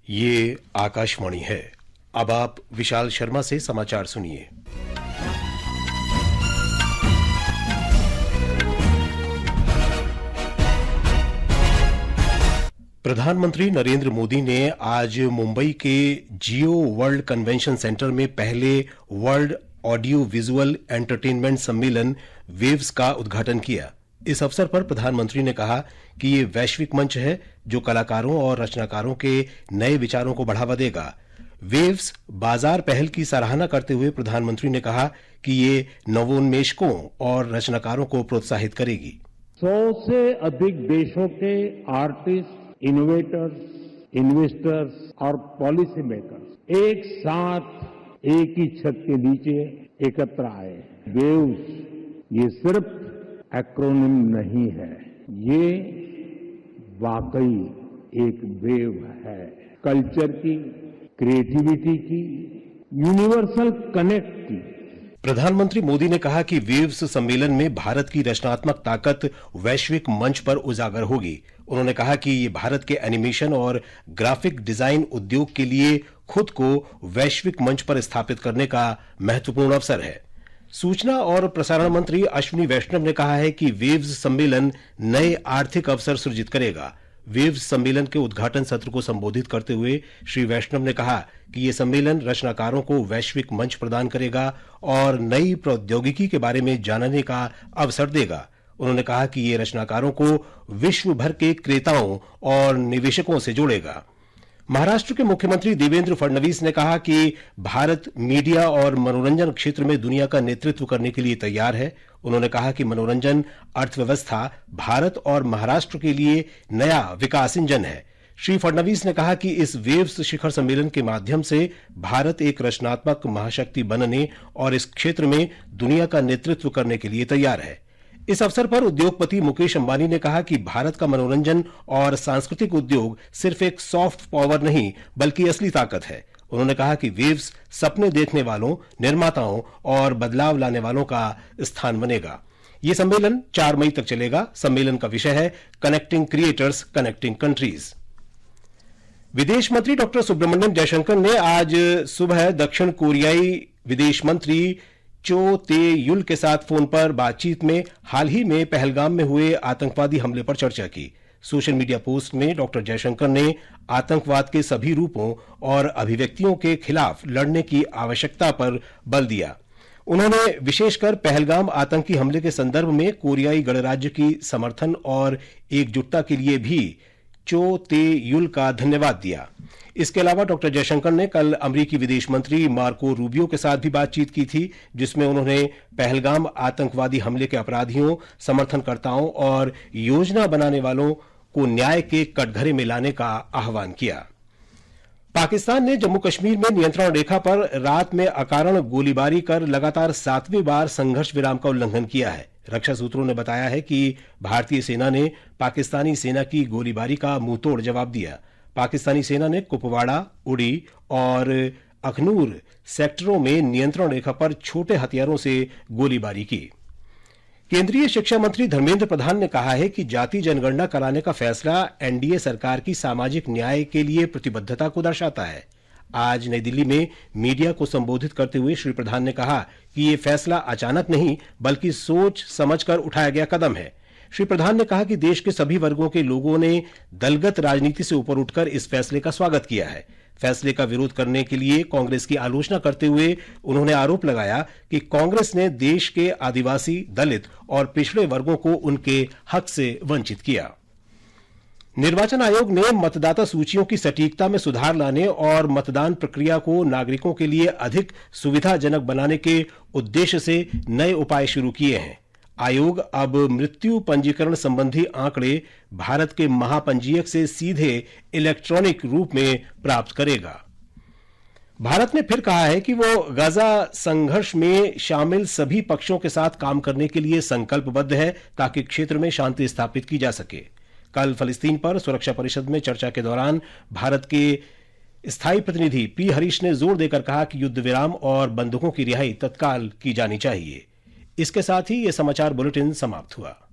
ये आकाशवाणी है। अब आप विशाल शर्मा से समाचार सुनिए। प्रधानमंत्री नरेंद्र मोदी ने आज मुंबई के जियो वर्ल्ड कन्वेंशन सेंटर में पहले वर्ल्ड ऑडियो विजुअल एंटरटेनमेंट सम्मेलन वेव्स का उद्घाटन किया। इस अवसर पर प्रधानमंत्री ने कहा कि ये वैश्विक मंच है जो कलाकारों और रचनाकारों के नए विचारों को बढ़ावा देगा। वेव्स बाजार पहल की सराहना करते हुए प्रधानमंत्री ने कहा कि ये नवोन्मेषकों और रचनाकारों को प्रोत्साहित करेगी। 100 से अधिक देशों के आर्टिस्ट, इनोवेटर्स, इन्वेस्टर्स और पॉलिसी मेकर्स एक साथ एक ही छत के नीचे एकत्र आए। वेव्स ये सिर्फ एक्रोनिम नहीं है, ये वाकई एक वेव है, कल्चर की, क्रिएटिविटी की, यूनिवर्सल कनेक्ट की। प्रधानमंत्री मोदी ने कहा कि वेव्स सम्मेलन में भारत की रचनात्मक ताकत वैश्विक मंच पर उजागर होगी। उन्होंने कहा कि ये भारत के एनिमेशन और ग्राफिक डिजाइन उद्योग के लिए खुद को वैश्विक मंच पर स्थापित करने का महत्वपूर्ण अवसर है। सूचना और प्रसारण मंत्री अश्विनी वैष्णव ने कहा है कि वेव्स सम्मेलन नए आर्थिक अवसर सृजित करेगा। वेव्स सम्मेलन के उद्घाटन सत्र को संबोधित करते हुए श्री वैष्णव ने कहा कि यह सम्मेलन रचनाकारों को वैश्विक मंच प्रदान करेगा और नई प्रौद्योगिकी के बारे में जानने का अवसर देगा। उन्होंने कहा कि यह रचनाकारों को विश्व भर के क्रेताओं और निवेशकों से जोड़ेगा। महाराष्ट्र के मुख्यमंत्री देवेंद्र फडणवीस ने कहा कि भारत मीडिया और मनोरंजन क्षेत्र में दुनिया का नेतृत्व करने के लिए तैयार है। उन्होंने कहा कि मनोरंजन अर्थव्यवस्था भारत और महाराष्ट्र के लिए नया विकास इंजन है। श्री फडणवीस ने कहा कि इस वेव्स शिखर सम्मेलन के माध्यम से भारत एक रचनात्मक महाशक्ति बनने और इस क्षेत्र में दुनिया का नेतृत्व करने के लिए तैयार है। इस अवसर पर उद्योगपति मुकेश अंबानी ने कहा कि भारत का मनोरंजन और सांस्कृतिक उद्योग सिर्फ एक सॉफ्ट पावर नहीं बल्कि असली ताकत है। उन्होंने कहा कि वेव्स सपने देखने वालों, निर्माताओं और बदलाव लाने वालों का स्थान बनेगा। यह सम्मेलन 4 मई तक चलेगा। सम्मेलन का विषय है कनेक्टिंग क्रिएटर्स, कनेक्टिंग कंट्रीज। विदेश मंत्री डॉक्टर सुब्रमण्यम जयशंकर ने आज सुबह दक्षिण कोरियाई विदेश मंत्री चो ते-युल के साथ फोन पर बातचीत में हाल ही में पहलगाम में हुए आतंकवादी हमले पर चर्चा की। सोशल मीडिया पोस्ट में डॉक्टर जयशंकर ने आतंकवाद के सभी रूपों और अभिव्यक्तियों के खिलाफ लड़ने की आवश्यकता पर बल दिया। उन्होंने विशेषकर पहलगाम आतंकी हमले के संदर्भ में कोरियाई गणराज्य की समर्थन और एकजुटता के लिए भी चो ते-युल का धन्यवाद दिया। इसके अलावा डॉक्टर जयशंकर ने कल अमेरिकी विदेश मंत्री मार्को रूबियो के साथ भी बातचीत की थी, जिसमें उन्होंने पहलगाम आतंकवादी हमले के अपराधियों, समर्थनकर्ताओं और योजना बनाने वालों को न्याय के कटघरे में लाने का आह्वान किया। पाकिस्तान ने जम्मू कश्मीर में नियंत्रण रेखा पर रात में अकारण गोलीबारी कर लगातार 7वीं बार संघर्ष विराम का उल्लंघन किया है। रक्षा सूत्रों ने बताया है कि भारतीय सेना ने पाकिस्तानी सेना की गोलीबारी का मुंहतोड़ जवाब दिया। पाकिस्तानी सेना ने कुपवाड़ा, उड़ी और अखनूर सेक्टरों में नियंत्रण रेखा पर छोटे हथियारों से गोलीबारी की। केंद्रीय शिक्षा मंत्री धर्मेंद्र प्रधान ने कहा है कि जाति जनगणना कराने का फैसला एनडीए सरकार की सामाजिक न्याय के लिए प्रतिबद्धता को दर्शाता है। आज नई दिल्ली में मीडिया को संबोधित करते हुए श्री प्रधान ने कहा कि यह फैसला अचानक नहीं बल्कि सोच समझकर उठाया गया कदम है। श्री प्रधान ने कहा कि देश के सभी वर्गों के लोगों ने दलगत राजनीति से ऊपर उठकर इस फैसले का स्वागत किया है। फैसले का विरोध करने के लिए कांग्रेस की आलोचना करते हुए उन्होंने आरोप लगाया कि कांग्रेस ने देश के आदिवासी, दलित और पिछड़े वर्गों को उनके हक से वंचित किया। निर्वाचन आयोग ने मतदाता सूचियों की सटीकता में सुधार लाने और मतदान प्रक्रिया को नागरिकों के लिए अधिक सुविधाजनक बनाने के उद्देश्य से नए उपाय शुरू किए हैं। आयोग अब मृत्यु पंजीकरण संबंधी आंकड़े भारत के महापंजीयक से सीधे इलेक्ट्रॉनिक रूप में प्राप्त करेगा। भारत ने फिर कहा है कि वो गाजा संघर्ष में शामिल सभी पक्षों के साथ काम करने के लिए संकल्पबद्ध है ताकि क्षेत्र में शांति स्थापित की जा सके। कल फलस्तीन पर सुरक्षा परिषद में चर्चा के दौरान भारत के स्थायी प्रतिनिधि पी हरीश ने जोर देकर कहा कि युद्ध विराम और बंधकों की रिहाई तत्काल की जानी चाहिए। इसके साथ ही यह समाचार बुलेटिन समाप्त हुआ।